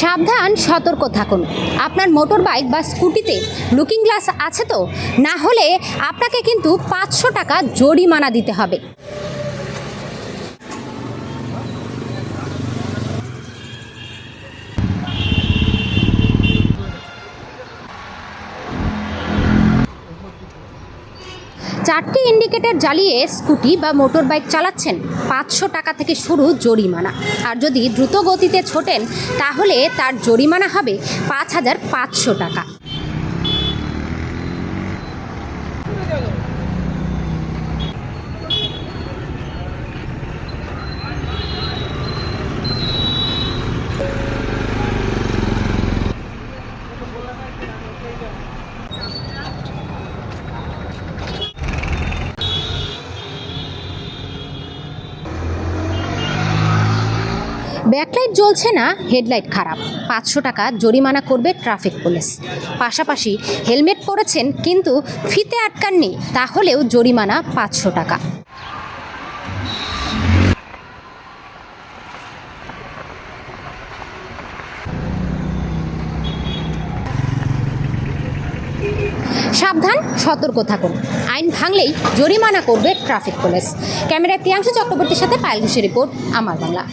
সাবধান, সতর্ক থাকুন। আপনার মোটর বাইক বা স্কুটিতে লুকিং গ্লাস আছে তো? না হলে আপনাকে কিন্তু 500 টাকা জরিমানা দিতে হবে। চারটি ইন্ডিকেটর জ্বালিয়ে স্কুটি বা মোটর বাইক চালাচ্ছেন, 500 টাকা থেকে শুরু জরিমানা। আর যদি দ্রুত গতিতে ছোটেন তাহলে তার জরিমানা হবে 5500 টাকা। ব্যাকলাইট জ্বলছে না, হেডলাইট খারাপ, 500 টাকা জরিমানা করবে ট্রাফিক পুলিশ। পাশাপাশি হেলমেট পরেছেন কিন্তু ফিতে আটকাননি, তাহলেও জরিমানা 500 টাকা। সাবধান, সতর্ক থাকুন। আইন ভাঙলেই জরিমানা করবে ট্রাফিক পুলিশ। ক্যামেরায় প্রিয়াংশু চক্রবর্তীর সাথে পায়েল ঘোষের রিপোর্ট, আমার বাংলা।